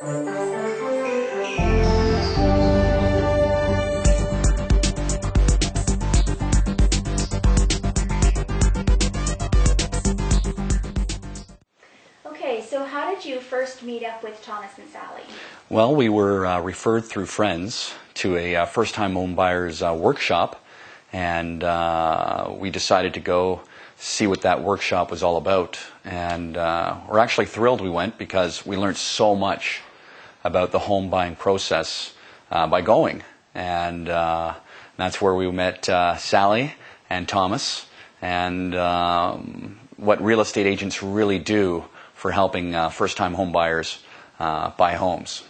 Okay, so how did you first meet up with Thomas and Sally? Well, we were referred through friends to a first-time home buyers workshop, and we decided to go see what that workshop was all about. And we're actually thrilled we went because we learned so much about the home buying process by going. And that's where we met Sally and Thomas, and what real estate agents really do for helping first-time home buyers buy homes.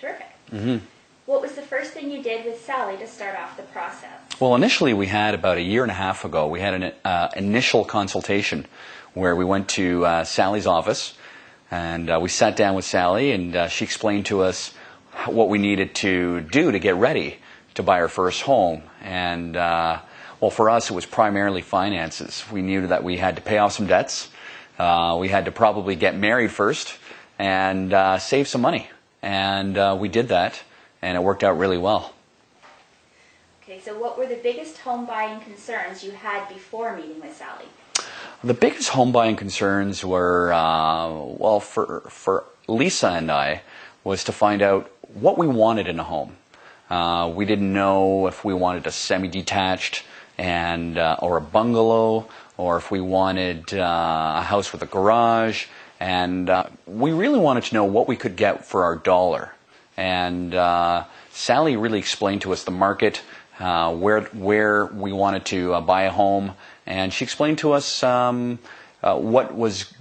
Terrific. Mm-hmm. What was the first thing you did with Sally to start off the process? Well, initially we had about a year and a half ago, we had an initial consultation where we went to Sally's office, and we sat down with Sally, and she explained to us what we needed to do to get ready to buy our first home. And well, for us it was primarily finances. We knew that we had to pay off some debts. We had to probably get married first and save some money. And we did that, and it worked out really well. Okay, so what were the biggest home buying concerns you had before meeting with Sally? The biggest home buying concerns were, well, for Lisa and I, was to find out what we wanted in a home. We didn't know if we wanted a semi-detached and or a bungalow, or if we wanted a house with a garage. And we really wanted to know what we could get for our dollar. And Sally really explained to us the market, where we wanted to buy a home, and she explained to us what was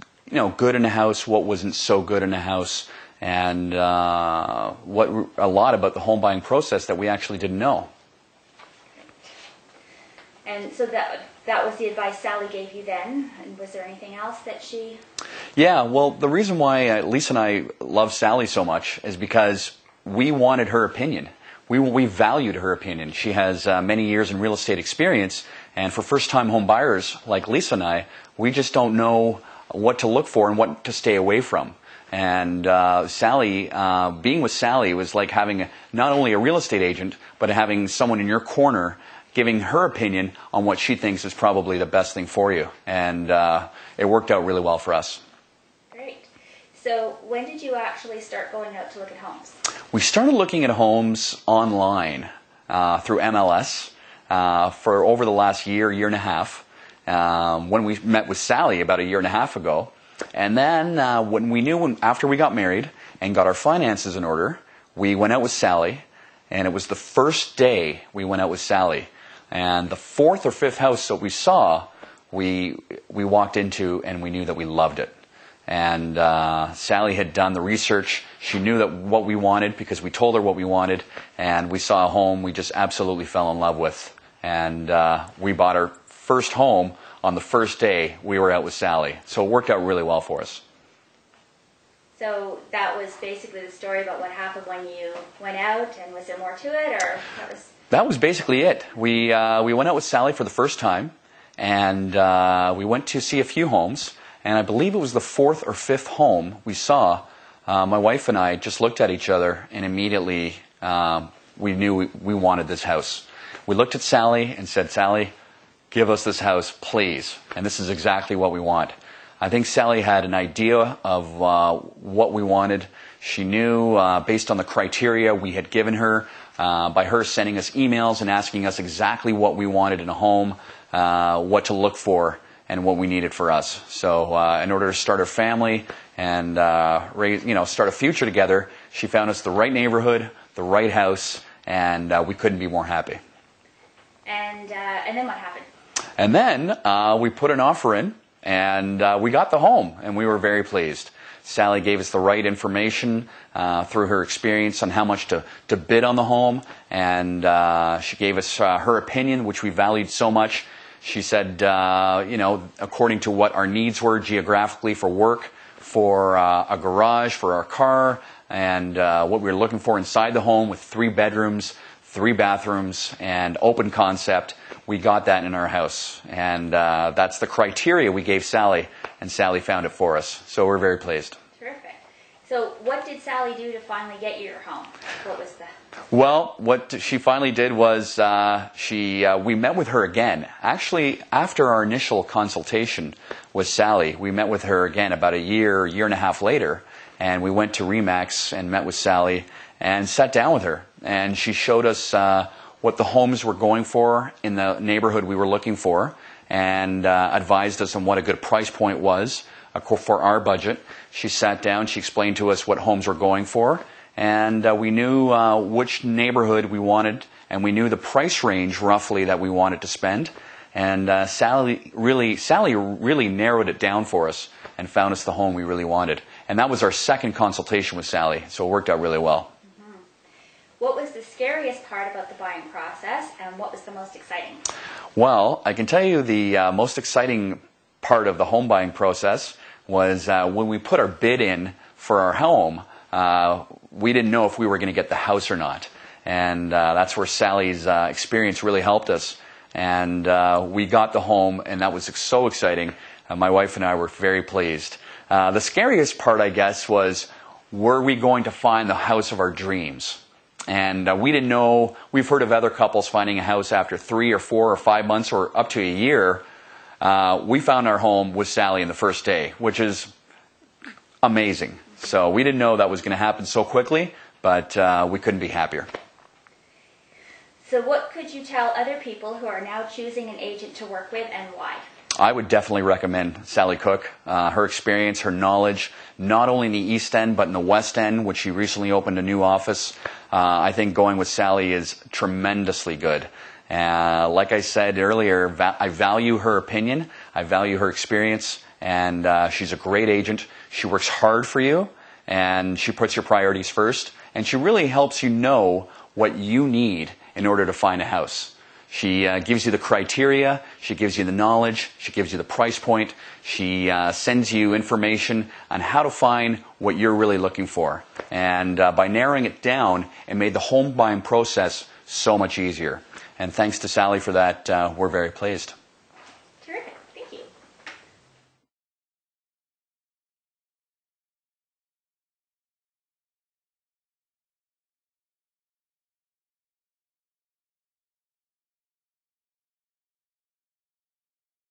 good in a house, what wasn't so good in a house, and a lot about the home buying process that we actually didn't know. And so that was the advice Sally gave you then, and was there anything else that she... Yeah, well, the reason why Lisa and I love Sally so much is because we wanted her opinion. We valued her opinion. She has many years in real estate experience, and for first-time home buyers like Lisa and I, we just don't know what to look for and what to stay away from. And Sally, being with Sally was like having not only a real estate agent, but having someone in your corner giving her opinion on what she thinks is probably the best thing for you. And it worked out really well for us. Great. So when did you actually start going out to look at homes? We started looking at homes online through MLS for over the last year and a half, when we met with Sally about a year and a half ago. And then when we knew after we got married and got our finances in order, we went out with Sally, and it was the first day we went out with Sally. And the fourth or fifth house that we saw, we walked into, and we knew that we loved it. And Sally had done the research. She knew that what we wanted because we told her what we wanted, and we saw a home we just absolutely fell in love with. And we bought our first home on the first day we were out with Sally. So it worked out really well for us. So that was basically the story about what happened when you went out, and was there more to it, or that was... That was basically it. We went out with Sally for the first time, and we went to see a few homes, and I believe it was the fourth or fifth home we saw. My wife and I just looked at each other, and immediately we knew we wanted this house. We looked at Sally and said, "Sally, give us this house, please." And this is exactly what we want. I think Sally had an idea of what we wanted. She knew, based on the criteria we had given her, by her sending us emails and asking us exactly what we wanted in a home, what to look for, and what we needed for us. So in order to start a family and start a future together, she found us the right neighborhood, the right house, and we couldn't be more happy. And then what happened? And then we put an offer in, and we got the home, and we were very pleased. Sally gave us the right information through her experience on how much to bid on the home, and she gave us her opinion, which we valued so much. She said, according to what our needs were geographically for work, for a garage, for our car, and what we were looking for inside the home with 3 bedrooms, 3 bathrooms, and open concept, we got that in our house. And that's the criteria we gave Sally, and Sally found it for us. So we're very pleased. Terrific. So what did Sally do to finally get you your home? What was the... Well, what she finally did was we met with her again. Actually, after our initial consultation with Sally, we met with her again about a year and a half later, and we went to RE/MAX and met with Sally and sat down with her. And she showed us what the homes were going for in the neighborhood we were looking for, and advised us on what a good price point was for our budget. She sat down, she explained to us what homes were going for, and we knew which neighborhood we wanted, and we knew the price range roughly that we wanted to spend. And Sally really narrowed it down for us and found us the home we really wanted. And that was our second consultation with Sally, so it worked out really well. Mm-hmm. What was the scariest part about the buying process, and what was the most exciting? Well, I can tell you the most exciting part of the home buying process was when we put our bid in for our home. We didn't know if we were going to get the house or not. And that's where Sally's experience really helped us. And we got the home, and that was so exciting. My wife and I were very pleased. The scariest part, I guess, was, were we going to find the house of our dreams? And we didn't know. We've heard of other couples finding a house after 3 or 4 or 5 months or up to a year. We found our home with Sally in the first day, which is amazing. So we didn't know that was going to happen so quickly, but we couldn't be happier. So what could you tell other people who are now choosing an agent to work with, and why? I would definitely recommend Sally Cook. Her experience, her knowledge, not only in the East End, but in the West End, which she recently opened a new office. I think going with Sally is tremendously good. Like I said earlier, I value her opinion, I value her experience, and she's a great agent. She works hard for you, and she puts your priorities first, and she really helps you know what you need in order to find a house. She gives you the criteria, she gives you the knowledge, she gives you the price point, she sends you information on how to find what you're really looking for. And by narrowing it down, it made the home buying process so much easier. And thanks to Sally for that, we're very pleased.